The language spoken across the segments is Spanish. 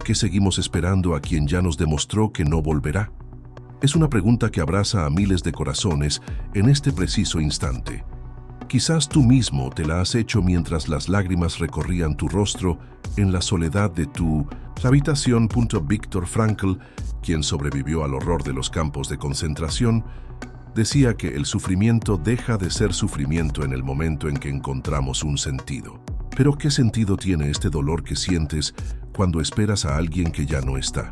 ¿Por qué seguimos esperando a quien ya nos demostró que no volverá? Es una pregunta que abraza a miles de corazones en este preciso instante. Quizás tú mismo te la has hecho mientras las lágrimas recorrían tu rostro en la soledad de tu habitación. Viktor Frankl, quien sobrevivió al horror de los campos de concentración, decía que el sufrimiento deja de ser sufrimiento en el momento en que encontramos un sentido. Pero ¿qué sentido tiene este dolor que sientes cuando esperas a alguien que ya no está?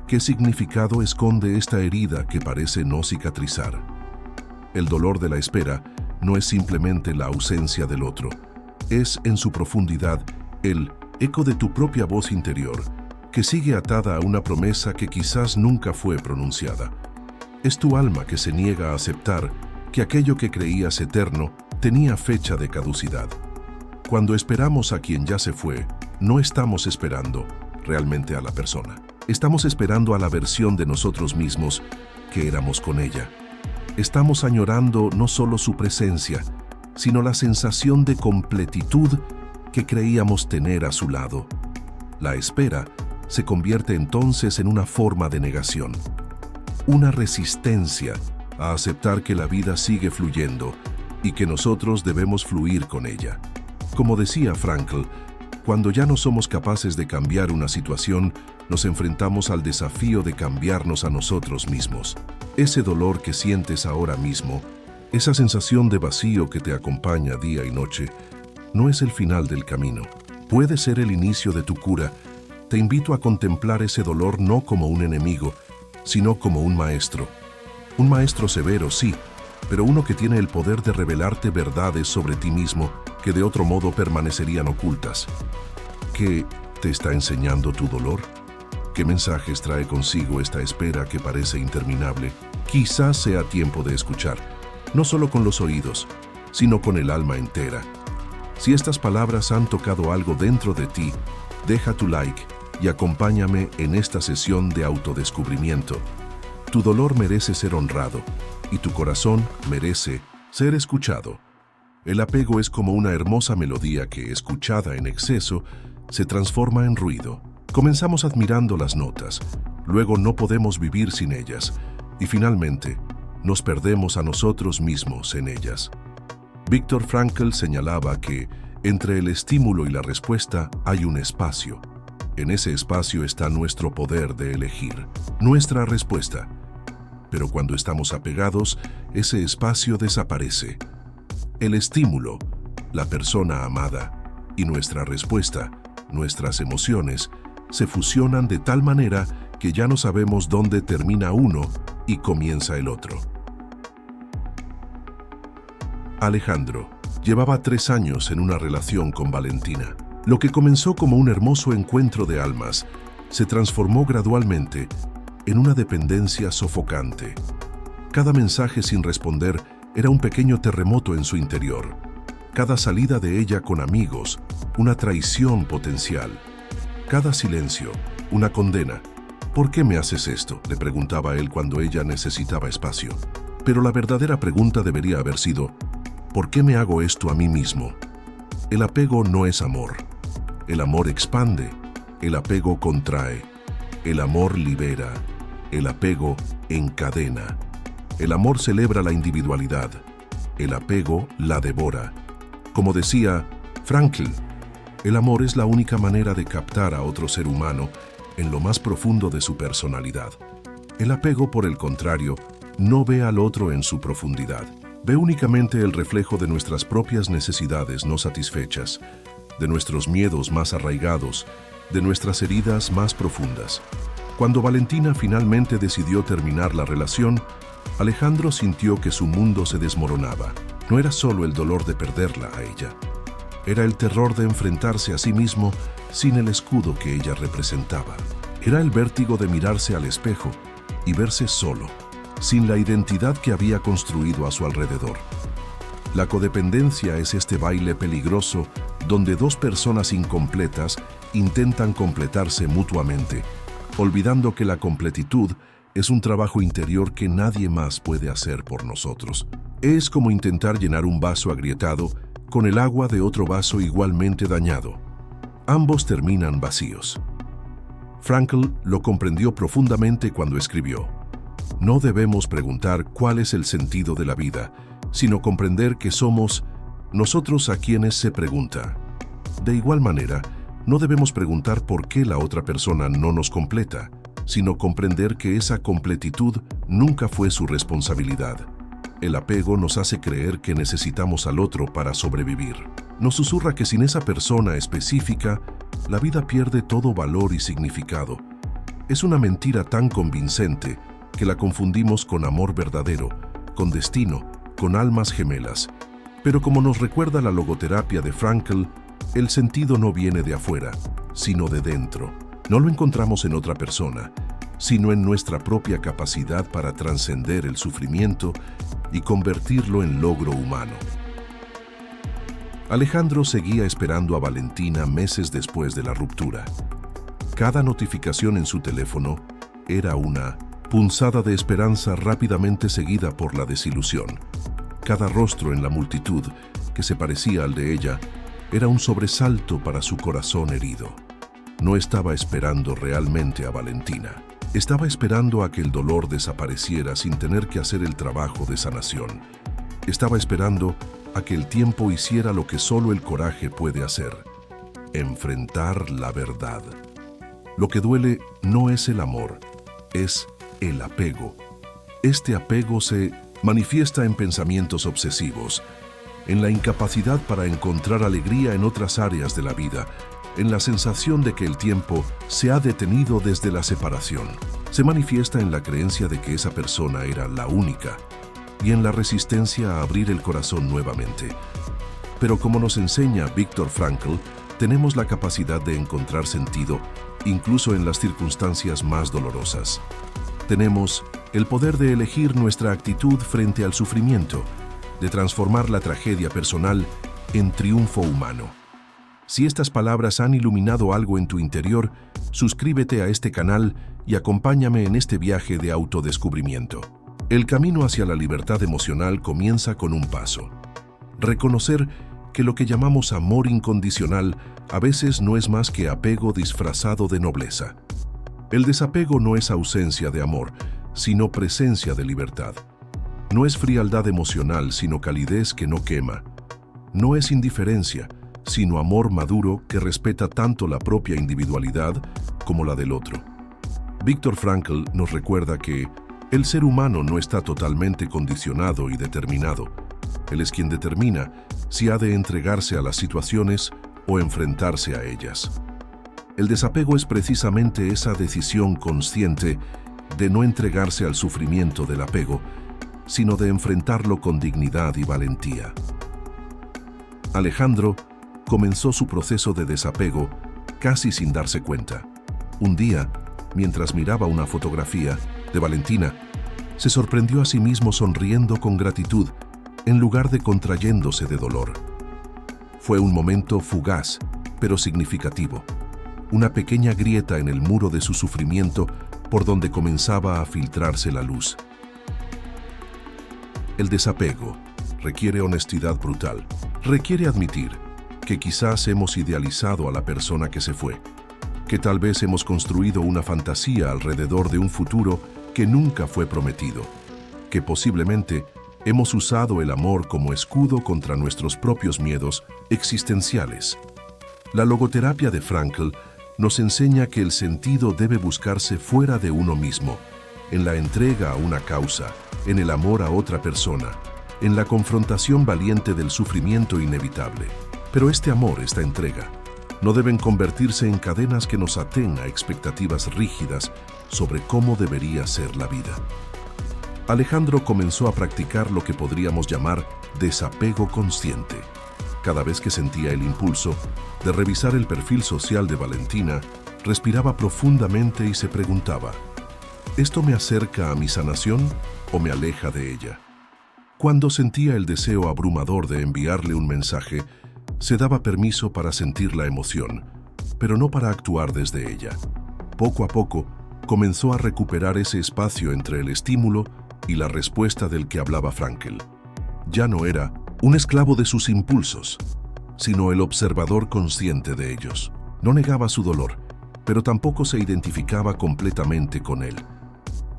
¿Qué significado esconde esta herida que parece no cicatrizar? El dolor de la espera no es simplemente la ausencia del otro, es en su profundidad el eco de tu propia voz interior, que sigue atada a una promesa que quizás nunca fue pronunciada. Es tu alma que se niega a aceptar que aquello que creías eterno tenía fecha de caducidad. Cuando esperamos a quien ya se fue, no estamos esperando realmente a la persona. Estamos esperando a la versión de nosotros mismos que éramos con ella. Estamos añorando no solo su presencia, sino la sensación de completitud que creíamos tener a su lado. La espera se convierte entonces en una forma de negación, una resistencia a aceptar que la vida sigue fluyendo y que nosotros debemos fluir con ella. Como decía Frankl, cuando ya no somos capaces de cambiar una situación, nos enfrentamos al desafío de cambiarnos a nosotros mismos. Ese dolor que sientes ahora mismo, esa sensación de vacío que te acompaña día y noche, no es el final del camino. Puede ser el inicio de tu cura. Te invito a contemplar ese dolor no como un enemigo, sino como un maestro. Un maestro severo, sí, pero uno que tiene el poder de revelarte verdades sobre ti mismo que de otro modo permanecerían ocultas. ¿Qué te está enseñando tu dolor? ¿Qué mensajes trae consigo esta espera que parece interminable? Quizás sea tiempo de escuchar, no solo con los oídos, sino con el alma entera. Si estas palabras han tocado algo dentro de ti, deja tu like y acompáñame en esta sesión de autodescubrimiento. Tu dolor merece ser honrado y tu corazón merece ser escuchado. El apego es como una hermosa melodía que, escuchada en exceso, se transforma en ruido. Comenzamos admirando las notas, luego no podemos vivir sin ellas y finalmente nos perdemos a nosotros mismos en ellas. Viktor Frankl señalaba que entre el estímulo y la respuesta hay un espacio. En ese espacio está nuestro poder de elegir, nuestra respuesta. Pero cuando estamos apegados, ese espacio desaparece. El estímulo, la persona amada, y nuestra respuesta, nuestras emociones, se fusionan de tal manera que ya no sabemos dónde termina uno y comienza el otro. Alejandro llevaba 3 años en una relación con Valentina. Lo que comenzó como un hermoso encuentro de almas se transformó gradualmente en una dependencia sofocante. Cada mensaje sin responder era un pequeño terremoto en su interior. Cada salida de ella con amigos, una traición potencial. Cada silencio, una condena. ¿Por qué me haces esto?, le preguntaba él cuando ella necesitaba espacio. Pero la verdadera pregunta debería haber sido, ¿por qué me hago esto a mí mismo? El apego no es amor. El amor expande, el apego contrae, el amor libera, el apego encadena. El amor celebra la individualidad, el apego la devora. Como decía Frankl, el amor es la única manera de captar a otro ser humano en lo más profundo de su personalidad. El apego, por el contrario, no ve al otro en su profundidad. Ve únicamente el reflejo de nuestras propias necesidades no satisfechas, de nuestros miedos más arraigados, de nuestras heridas más profundas. Cuando Valentina finalmente decidió terminar la relación, Alejandro sintió que su mundo se desmoronaba. No era solo el dolor de perderla a ella, era el terror de enfrentarse a sí mismo sin el escudo que ella representaba. Era el vértigo de mirarse al espejo y verse solo, sin la identidad que había construido a su alrededor. La codependencia es este baile peligroso donde 2 personas incompletas intentan completarse mutuamente, olvidando que la completitud es un trabajo interior que nadie más puede hacer por nosotros. Es como intentar llenar un vaso agrietado con el agua de otro vaso igualmente dañado. Ambos terminan vacíos. Frankl lo comprendió profundamente cuando escribió: no debemos preguntar cuál es el sentido de la vida, sino comprender que somos nosotros a quienes se pregunta. De igual manera, no debemos preguntar por qué la otra persona no nos completa, sino comprender que esa completitud nunca fue su responsabilidad. El apego nos hace creer que necesitamos al otro para sobrevivir. Nos susurra que sin esa persona específica, la vida pierde todo valor y significado. Es una mentira tan convincente que la confundimos con amor verdadero, con destino, con almas gemelas. Pero como nos recuerda la logoterapia de Frankl, el sentido no viene de afuera, sino de dentro. No lo encontramos en otra persona, sino en nuestra propia capacidad para trascender el sufrimiento y convertirlo en logro humano. Alejandro seguía esperando a Valentina meses después de la ruptura. Cada notificación en su teléfono era una punzada de esperanza rápidamente seguida por la desilusión. Cada rostro en la multitud, que se parecía al de ella, era un sobresalto para su corazón herido. No estaba esperando realmente a Valentina. Estaba esperando a que el dolor desapareciera sin tener que hacer el trabajo de sanación. Estaba esperando a que el tiempo hiciera lo que solo el coraje puede hacer: enfrentar la verdad. Lo que duele no es el amor, es el apego. Este apego se manifiesta en pensamientos obsesivos, en la incapacidad para encontrar alegría en otras áreas de la vida, en la sensación de que el tiempo se ha detenido desde la separación. Se manifiesta en la creencia de que esa persona era la única y en la resistencia a abrir el corazón nuevamente. Pero como nos enseña Viktor Frankl, tenemos la capacidad de encontrar sentido incluso en las circunstancias más dolorosas. Tenemos el poder de elegir nuestra actitud frente al sufrimiento, de transformar la tragedia personal en triunfo humano. Si estas palabras han iluminado algo en tu interior, suscríbete a este canal y acompáñame en este viaje de autodescubrimiento. El camino hacia la libertad emocional comienza con un paso: reconocer que lo que llamamos amor incondicional a veces no es más que apego disfrazado de nobleza. El desapego no es ausencia de amor, sino presencia de libertad. No es frialdad emocional, sino calidez que no quema. No es indiferencia, sino amor maduro que respeta tanto la propia individualidad como la del otro. Viktor Frankl nos recuerda que el ser humano no está totalmente condicionado y determinado. Él es quien determina si ha de entregarse a las situaciones o enfrentarse a ellas. El desapego es precisamente esa decisión consciente de no entregarse al sufrimiento del apego, sino de enfrentarlo con dignidad y valentía. Alejandro comenzó su proceso de desapego casi sin darse cuenta. Un día, mientras miraba una fotografía de Valentina, se sorprendió a sí mismo sonriendo con gratitud en lugar de contrayéndose de dolor. Fue un momento fugaz, pero significativo. Una pequeña grieta en el muro de su sufrimiento por donde comenzaba a filtrarse la luz. El desapego requiere honestidad brutal. Requiere admitir que quizás hemos idealizado a la persona que se fue, que tal vez hemos construido una fantasía alrededor de un futuro que nunca fue prometido, que posiblemente hemos usado el amor como escudo contra nuestros propios miedos existenciales. La logoterapia de Frankl nos enseña que el sentido debe buscarse fuera de uno mismo, en la entrega a una causa, en el amor a otra persona, en la confrontación valiente del sufrimiento inevitable. Pero este amor, esta entrega, no deben convertirse en cadenas que nos aten a expectativas rígidas sobre cómo debería ser la vida. Alejandro comenzó a practicar lo que podríamos llamar desapego consciente. Cada vez que sentía el impulso de revisar el perfil social de Valentina, respiraba profundamente y se preguntaba: ¿esto me acerca a mi sanación o me aleja de ella? Cuando sentía el deseo abrumador de enviarle un mensaje, se daba permiso para sentir la emoción, pero no para actuar desde ella. Poco a poco, comenzó a recuperar ese espacio entre el estímulo y la respuesta del que hablaba Frankl. Ya no era un esclavo de sus impulsos, sino el observador consciente de ellos. No negaba su dolor, pero tampoco se identificaba completamente con él.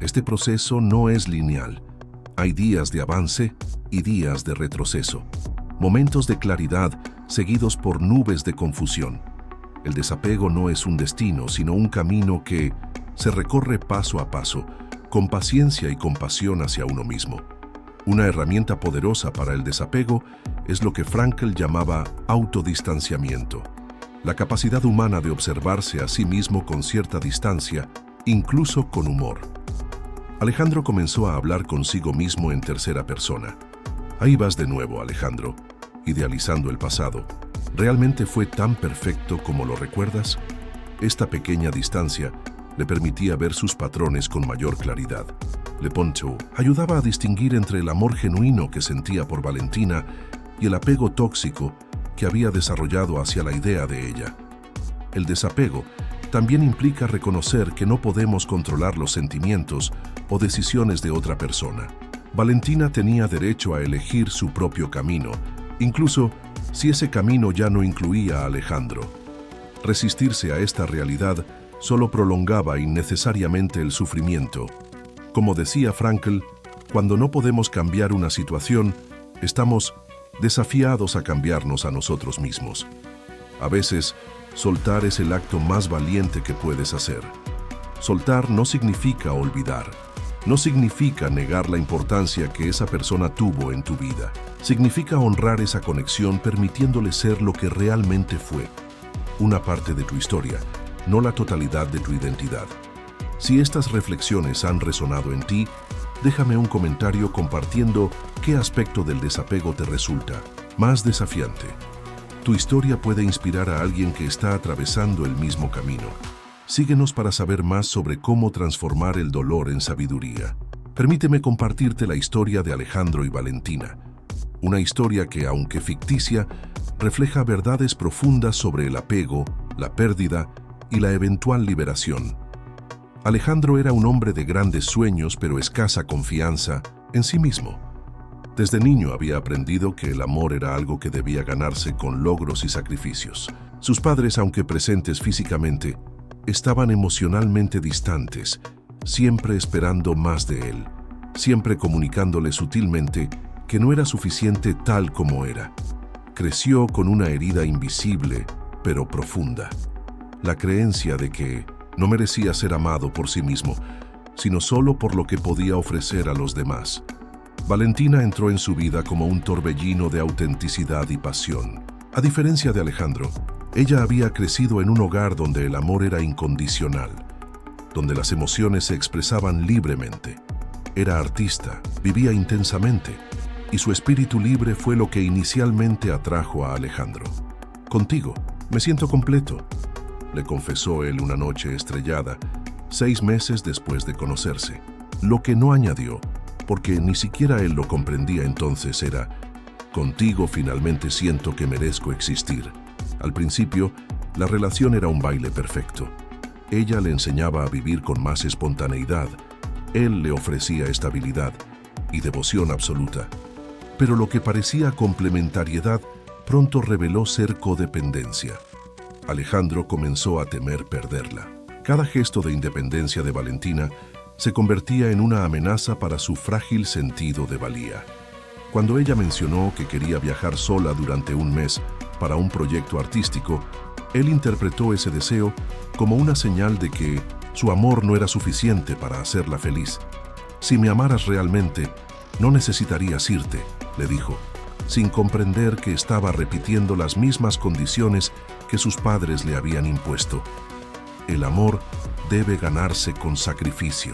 Este proceso no es lineal. Hay días de avance y días de retroceso, momentos de claridad seguidos por nubes de confusión. El desapego no es un destino, sino un camino que se recorre paso a paso, con paciencia y compasión hacia uno mismo. Una herramienta poderosa para el desapego es lo que Frankl llamaba autodistanciamiento, la capacidad humana de observarse a sí mismo con cierta distancia, incluso con humor. Alejandro comenzó a hablar consigo mismo en tercera persona. Ahí vas de nuevo, Alejandro, idealizando el pasado. ¿Realmente fue tan perfecto como lo recuerdas? Esta pequeña distancia le permitía ver sus patrones con mayor claridad. Leponto ayudaba a distinguir entre el amor genuino que sentía por Valentina y el apego tóxico que había desarrollado hacia la idea de ella. El desapego también implica reconocer que no podemos controlar los sentimientos o decisiones de otra persona. Valentina tenía derecho a elegir su propio camino, incluso si ese camino ya no incluía a Alejandro. Resistirse a esta realidad solo prolongaba innecesariamente el sufrimiento. Como decía Frankl, cuando no podemos cambiar una situación, estamos desafiados a cambiarnos a nosotros mismos. A veces, soltar es el acto más valiente que puedes hacer. Soltar no significa olvidar, no significa negar la importancia que esa persona tuvo en tu vida. Significa honrar esa conexión permitiéndole ser lo que realmente fue, una parte de tu historia, no la totalidad de tu identidad. Si estas reflexiones han resonado en ti, déjame un comentario compartiendo qué aspecto del desapego te resulta más desafiante. Tu historia puede inspirar a alguien que está atravesando el mismo camino. Síguenos para saber más sobre cómo transformar el dolor en sabiduría. Permíteme compartirte la historia de Alejandro y Valentina. Una historia que, aunque ficticia, refleja verdades profundas sobre el apego, la pérdida y la eventual liberación. Alejandro era un hombre de grandes sueños pero escasa confianza en sí mismo. Desde niño había aprendido que el amor era algo que debía ganarse con logros y sacrificios. Sus padres, aunque presentes físicamente, estaban emocionalmente distantes, siempre esperando más de él, siempre comunicándole sutilmente que no era suficiente tal como era. Creció con una herida invisible, pero profunda. La creencia de que no merecía ser amado por sí mismo, sino solo por lo que podía ofrecer a los demás. Valentina entró en su vida como un torbellino de autenticidad y pasión. A diferencia de Alejandro, ella había crecido en un hogar donde el amor era incondicional, donde las emociones se expresaban libremente. Era artista, vivía intensamente, y su espíritu libre fue lo que inicialmente atrajo a Alejandro. «Contigo, me siento completo», le confesó él una noche estrellada, 6 meses después de conocerse. Lo que no añadió, porque ni siquiera él lo comprendía entonces, era: «Contigo finalmente siento que merezco existir». Al principio, la relación era un baile perfecto. Ella le enseñaba a vivir con más espontaneidad, él le ofrecía estabilidad y devoción absoluta. Pero lo que parecía complementariedad pronto reveló ser codependencia. Alejandro comenzó a temer perderla. Cada gesto de independencia de Valentina se convertía en una amenaza para su frágil sentido de valía. Cuando ella mencionó que quería viajar sola durante un mes para un proyecto artístico, él interpretó ese deseo como una señal de que su amor no era suficiente para hacerla feliz. «Si me amaras realmente, no necesitarías irte», le dijo, sin comprender que estaba repitiendo las mismas condiciones que sus padres le habían impuesto. El amor debe ganarse con sacrificio.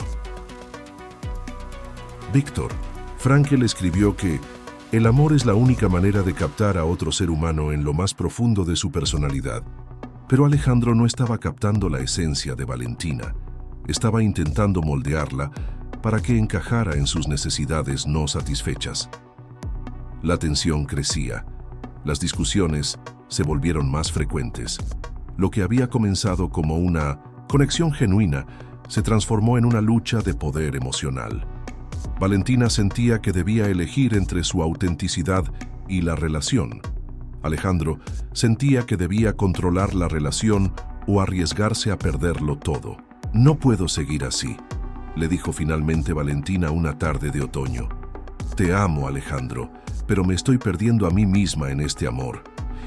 Víctor Frankl escribió que el amor es la única manera de captar a otro ser humano en lo más profundo de su personalidad. Pero Alejandro no estaba captando la esencia de Valentina. Estaba intentando moldearla para que encajara en sus necesidades no satisfechas. La tensión crecía. Las discusiones se volvieron más frecuentes. Lo que había comenzado como una conexión genuina se transformó en una lucha de poder emocional. Valentina sentía que debía elegir entre su autenticidad y la relación. Alejandro sentía que debía controlar la relación o arriesgarse a perderlo todo. «No puedo seguir así», le dijo finalmente Valentina una tarde de otoño. «Te amo, Alejandro, pero me estoy perdiendo a mí misma en este amor.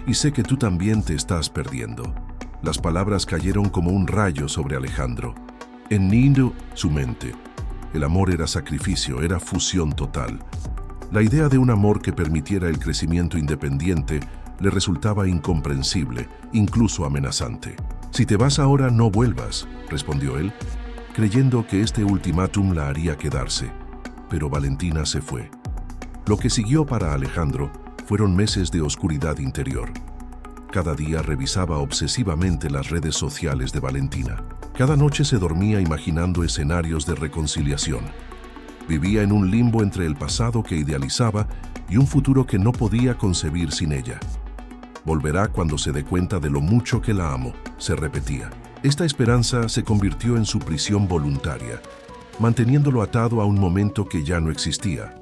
Y sé que tú también te estás perdiendo». Las palabras cayeron como un rayo sobre Alejandro. Hennido su mente. El amor era sacrificio, era fusión total. La idea de un amor que permitiera el crecimiento independiente le resultaba incomprensible, incluso amenazante. «Si te vas ahora, no vuelvas», respondió él, creyendo que este ultimátum la haría quedarse. Pero Valentina se fue. Lo que siguió para Alejandro fueron meses de oscuridad interior. Cada día revisaba obsesivamente las redes sociales de Valentina. Cada noche se dormía imaginando escenarios de reconciliación. Vivía en un limbo entre el pasado que idealizaba y un futuro que no podía concebir sin ella. «Volverá cuando se dé cuenta de lo mucho que la amo», se repetía. Esta esperanza se convirtió en su prisión voluntaria, manteniéndolo atado a un momento que ya no existía.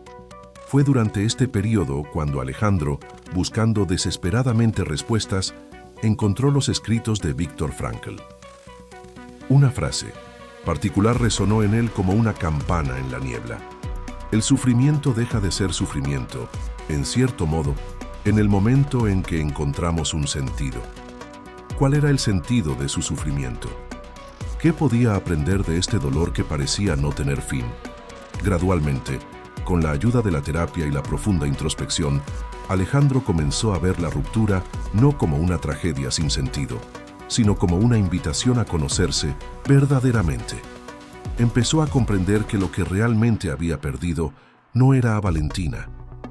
Fue durante este periodo cuando Alejandro, buscando desesperadamente respuestas, encontró los escritos de Viktor Frankl. Una frase particular resonó en él como una campana en la niebla. El sufrimiento deja de ser sufrimiento, en cierto modo, en el momento en que encontramos un sentido. ¿Cuál era el sentido de su sufrimiento? ¿Qué podía aprender de este dolor que parecía no tener fin? Gradualmente, con la ayuda de la terapia y la profunda introspección, Alejandro comenzó a ver la ruptura no como una tragedia sin sentido, sino como una invitación a conocerse verdaderamente. Empezó a comprender que lo que realmente había perdido no era a Valentina,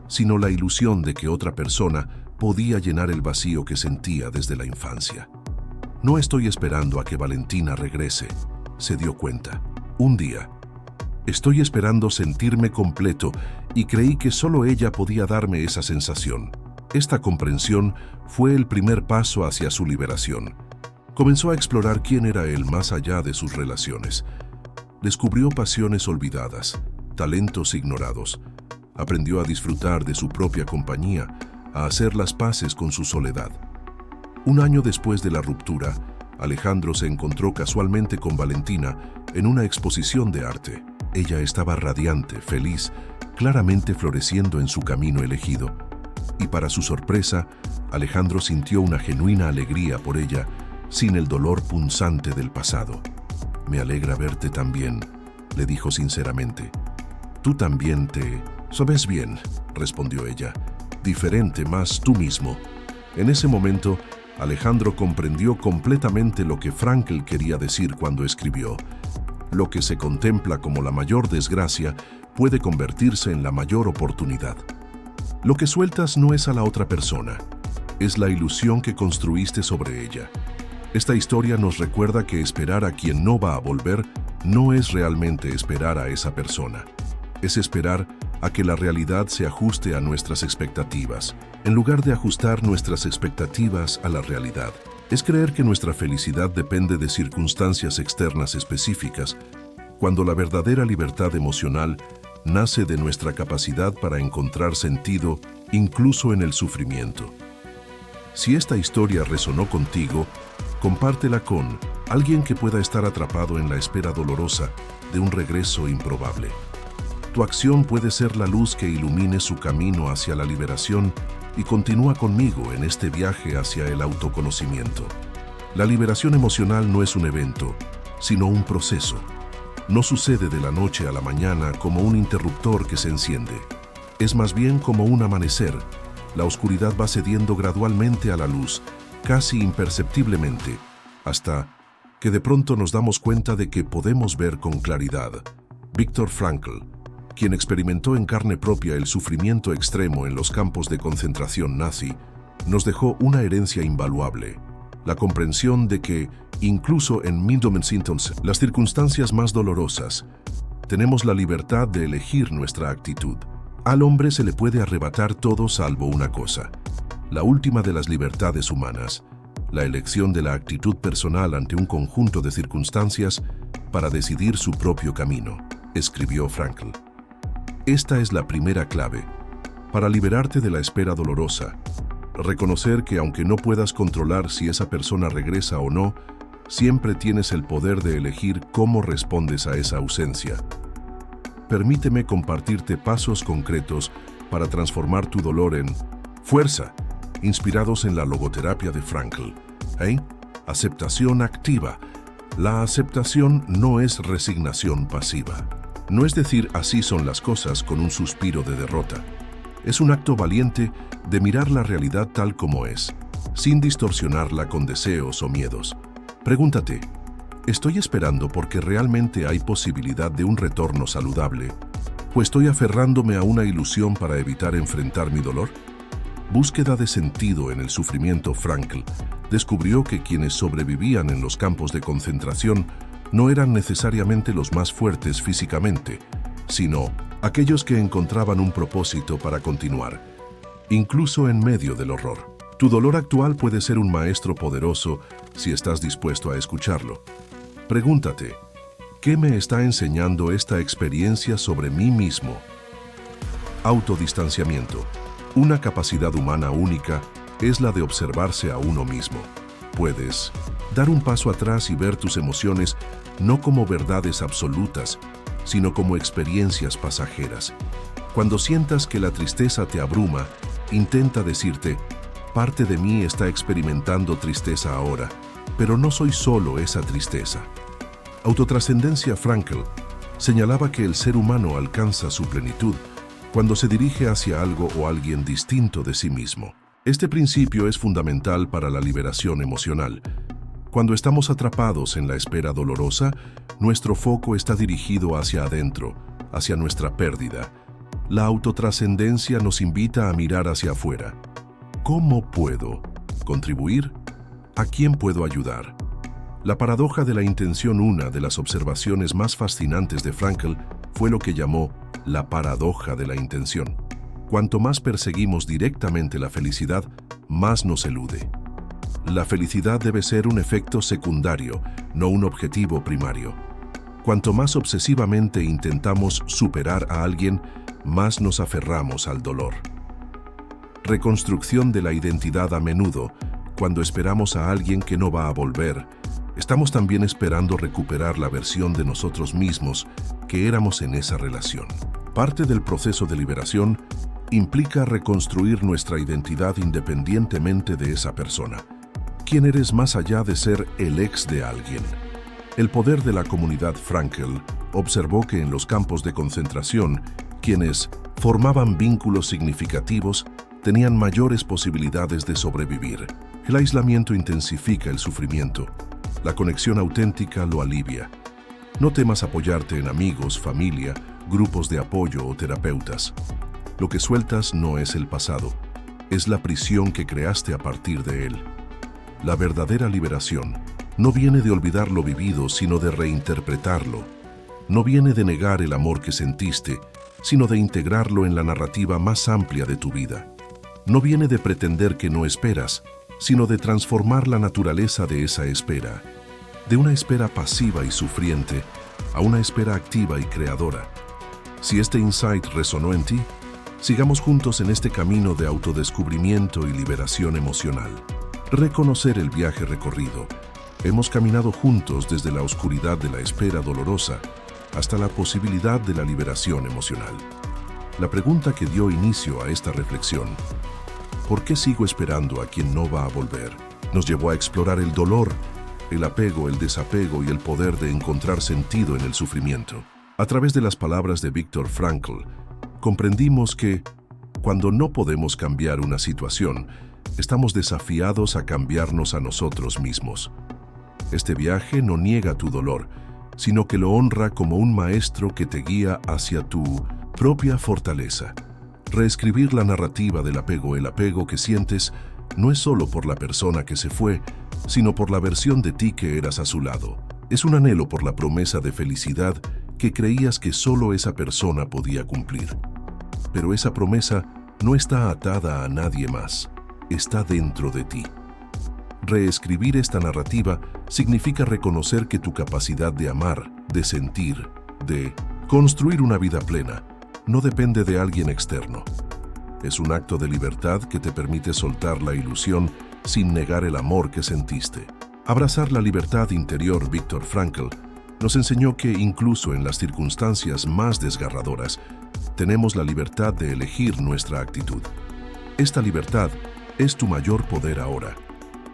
sino la ilusión de que otra persona podía llenar el vacío que sentía desde la infancia. «No estoy esperando a que Valentina regrese», se dio cuenta. Un día, «estoy esperando sentirme completo y creí que solo ella podía darme esa sensación». Esta comprensión fue el primer paso hacia su liberación. Comenzó a explorar quién era él más allá de sus relaciones. Descubrió pasiones olvidadas, talentos ignorados. Aprendió a disfrutar de su propia compañía, a hacer las paces con su soledad. Un año después de la ruptura, Alejandro se encontró casualmente con Valentina en una exposición de arte. Ella estaba radiante, feliz, claramente floreciendo en su camino elegido. Y para su sorpresa, Alejandro sintió una genuina alegría por ella, sin el dolor punzante del pasado. «Me alegra verte tan bien», le dijo sinceramente. «Tú también te... sabes bien», respondió ella. «Diferente, más tú mismo». En ese momento, Alejandro comprendió completamente lo que Frankl quería decir cuando escribió: «Lo que se contempla como la mayor desgracia puede convertirse en la mayor oportunidad». Lo que sueltas no es a la otra persona, es la ilusión que construiste sobre ella. Esta historia nos recuerda que esperar a quien no va a volver no es realmente esperar a esa persona. Es esperar a que la realidad se ajuste a nuestras expectativas, en lugar de ajustar nuestras expectativas a la realidad. Es creer que nuestra felicidad depende de circunstancias externas específicas, cuando la verdadera libertad emocional nace de nuestra capacidad para encontrar sentido incluso en el sufrimiento. Si esta historia resonó contigo, compártela con alguien que pueda estar atrapado en la espera dolorosa de un regreso improbable. Tu acción puede ser la luz que ilumine su camino hacia la liberación y continúa conmigo en este viaje hacia el autoconocimiento. La liberación emocional no es un evento, sino un proceso. No sucede de la noche a la mañana como un interruptor que se enciende. Es más bien como un amanecer. La oscuridad va cediendo gradualmente a la luz, casi imperceptiblemente, hasta que de pronto nos damos cuenta de que podemos ver con claridad. Viktor Frankl, quien experimentó en carne propia el sufrimiento extremo en los campos de concentración nazi, nos dejó una herencia invaluable: la comprensión de que, incluso en las circunstancias más dolorosas, tenemos la libertad de elegir nuestra actitud. Al hombre se le puede arrebatar todo salvo una cosa, la última de las libertades humanas, la elección de la actitud personal ante un conjunto de circunstancias para decidir su propio camino, escribió Frankl. Esta es la primera clave para liberarte de la espera dolorosa. Reconocer que aunque no puedas controlar si esa persona regresa o no, Siempre tienes el poder de elegir cómo respondes a esa ausencia. Permíteme compartirte pasos concretos para transformar tu dolor en fuerza, inspirados en la logoterapia de Frankl. Aceptación activa. La aceptación no es resignación pasiva. No es decir así son las cosas con un suspiro de derrota. Es un acto valiente de mirar la realidad tal como es, sin distorsionarla con deseos o miedos. Pregúntate, ¿estoy esperando porque realmente hay posibilidad de un retorno saludable? ¿O estoy aferrándome a una ilusión para evitar enfrentar mi dolor? Búsqueda de sentido en el sufrimiento. Frankl descubrió que quienes sobrevivían en los campos de concentración no eran necesariamente los más fuertes físicamente, sino aquellos que encontraban un propósito para continuar, incluso en medio del horror. Tu dolor actual puede ser un maestro poderoso si estás dispuesto a escucharlo. Pregúntate, ¿qué me está enseñando esta experiencia sobre mí mismo? Autodistanciamiento. Una capacidad humana única es la de observarse a uno mismo. Puedes dar un paso atrás y ver tus emociones no como verdades absolutas, sino como experiencias pasajeras. Cuando sientas que la tristeza te abruma, intenta decirte, parte de mí está experimentando tristeza ahora, pero no soy solo esa tristeza. Autotrascendencia. Frankl señalaba que el ser humano alcanza su plenitud cuando se dirige hacia algo o alguien distinto de sí mismo. Este principio es fundamental para la liberación emocional. Cuando estamos atrapados en la espera dolorosa, nuestro foco está dirigido hacia adentro, hacia nuestra pérdida. La autotrascendencia nos invita a mirar hacia afuera. ¿Cómo puedo contribuir? ¿A quién puedo ayudar? La paradoja de la intención. Una de las observaciones más fascinantes de Frankl fue lo que llamó la paradoja de la intención. Cuanto más perseguimos directamente la felicidad, más nos elude. La felicidad debe ser un efecto secundario, no un objetivo primario. Cuanto más obsesivamente intentamos superar a alguien, más nos aferramos al dolor. Reconstrucción de la identidad. A menudo, cuando esperamos a alguien que no va a volver, estamos también esperando recuperar la versión de nosotros mismos que éramos en esa relación. Parte del proceso de liberación implica reconstruir nuestra identidad independientemente de esa persona. ¿Quién eres más allá de ser el ex de alguien? El poder de la comunidad. Frankl observó que en los campos de concentración, quienes formaban vínculos significativos tenían mayores posibilidades de sobrevivir. El aislamiento intensifica el sufrimiento. La conexión auténtica lo alivia. No temas apoyarte en amigos, familia, grupos de apoyo o terapeutas. Lo que sueltas no es el pasado, es la prisión que creaste a partir de él. La verdadera liberación no viene de olvidar lo vivido, sino de reinterpretarlo. No viene de negar el amor que sentiste, sino de integrarlo en la narrativa más amplia de tu vida. No viene de pretender que no esperas, sino de transformar la naturaleza de esa espera, de una espera pasiva y sufriente a una espera activa y creadora. Si este insight resonó en ti, sigamos juntos en este camino de autodescubrimiento y liberación emocional. Reconocer el viaje recorrido. Hemos caminado juntos desde la oscuridad de la espera dolorosa hasta la posibilidad de la liberación emocional. La pregunta que dio inicio a esta reflexión, ¿por qué sigo esperando a quien no va a volver?, nos llevó a explorar el dolor, el apego, el desapego y el poder de encontrar sentido en el sufrimiento. A través de las palabras de Viktor Frankl, comprendimos que, cuando no podemos cambiar una situación, estamos desafiados a cambiarnos a nosotros mismos. Este viaje no niega tu dolor, sino que lo honra como un maestro que te guía hacia tu propia fortaleza. Reescribir la narrativa del apego. El apego que sientes no es solo por la persona que se fue, sino por la versión de ti que eras a su lado. Es un anhelo por la promesa de felicidad que creías que solo esa persona podía cumplir. Pero esa promesa no está atada a nadie más, está dentro de ti. Reescribir esta narrativa significa reconocer que tu capacidad de amar, de sentir, de construir una vida plena, no depende de alguien externo. Es un acto de libertad que te permite soltar la ilusión sin negar el amor que sentiste. Abrazar la libertad interior, Viktor Frankl, nos enseñó que incluso en las circunstancias más desgarradoras, tenemos la libertad de elegir nuestra actitud. Esta libertad es tu mayor poder ahora.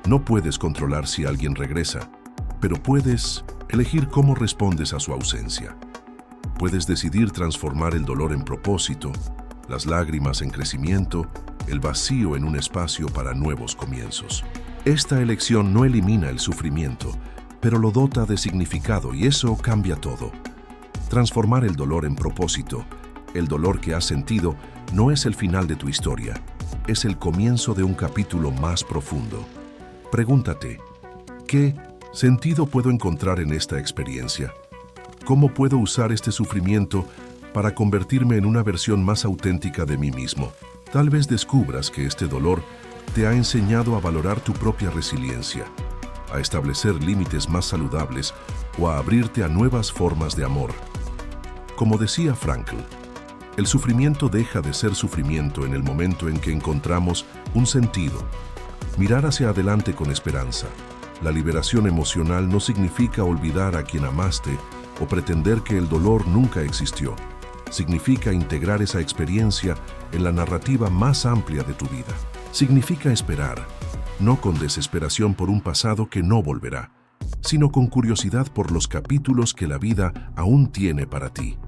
No puedes controlar si alguien regresa, pero puedes elegir cómo respondes a su ausencia. Puedes decidir transformar el dolor en propósito, las lágrimas en crecimiento, el vacío en un espacio para nuevos comienzos. Esta elección no elimina el sufrimiento, pero lo dota de significado y eso cambia todo. Transformar el dolor en propósito, el dolor que has sentido, no es el final de tu historia, es el comienzo de un capítulo más profundo. Pregúntate, ¿qué sentido puedo encontrar en esta experiencia? ¿Cómo puedo usar este sufrimiento para convertirme en una versión más auténtica de mí mismo? Tal vez descubras que este dolor te ha enseñado a valorar tu propia resiliencia, a establecer límites más saludables o a abrirte a nuevas formas de amor. Como decía Frankl, el sufrimiento deja de ser sufrimiento en el momento en que encontramos un sentido. Mirar hacia adelante con esperanza. La liberación emocional no significa olvidar a quien amaste o pretender que el dolor nunca existió. Significa integrar esa experiencia en la narrativa más amplia de tu vida. Significa esperar, no con desesperación por un pasado que no volverá, sino con curiosidad por los capítulos que la vida aún tiene para ti.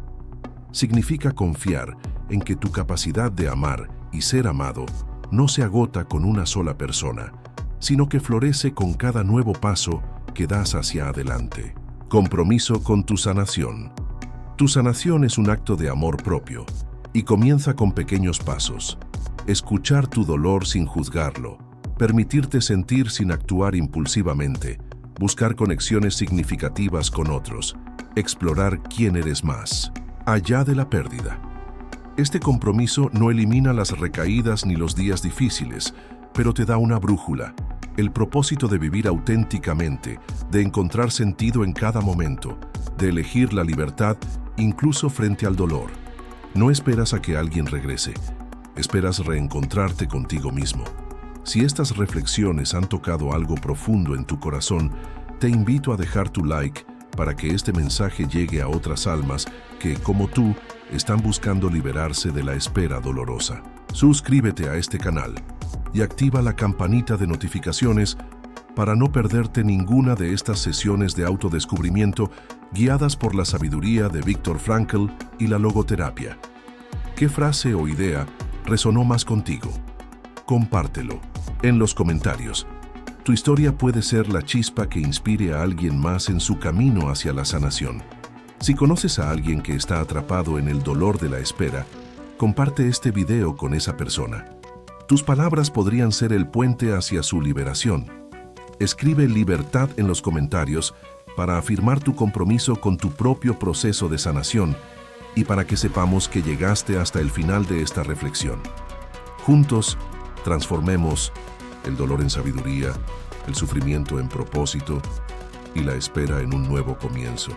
Significa confiar en que tu capacidad de amar y ser amado no se agota con una sola persona, sino que florece con cada nuevo paso que das hacia adelante. Compromiso con tu sanación. Tu sanación es un acto de amor propio y comienza con pequeños pasos. Escuchar tu dolor sin juzgarlo, permitirte sentir sin actuar impulsivamente, buscar conexiones significativas con otros, explorar quién eres más, allá de la pérdida. Este compromiso no elimina las recaídas ni los días difíciles, pero te da una brújula, el propósito de vivir auténticamente, de encontrar sentido en cada momento, de elegir la libertad incluso frente al dolor. No esperas a que alguien regrese, esperas reencontrarte contigo mismo. Si estas reflexiones han tocado algo profundo en tu corazón, te invito a dejar tu like para que este mensaje llegue a otras almas que, como tú, están buscando liberarse de la espera dolorosa. Suscríbete a este canal y activa la campanita de notificaciones para no perderte ninguna de estas sesiones de autodescubrimiento guiadas por la sabiduría de Viktor Frankl y la logoterapia. ¿Qué frase o idea resonó más contigo? Compártelo en los comentarios. Tu historia puede ser la chispa que inspire a alguien más en su camino hacia la sanación. Si conoces a alguien que está atrapado en el dolor de la espera, comparte este video con esa persona. Tus palabras podrían ser el puente hacia su liberación. Escribe libertad en los comentarios para afirmar tu compromiso con tu propio proceso de sanación y para que sepamos que llegaste hasta el final de esta reflexión. Juntos, transformemos el dolor en sabiduría, el sufrimiento en propósito y la espera en un nuevo comienzo.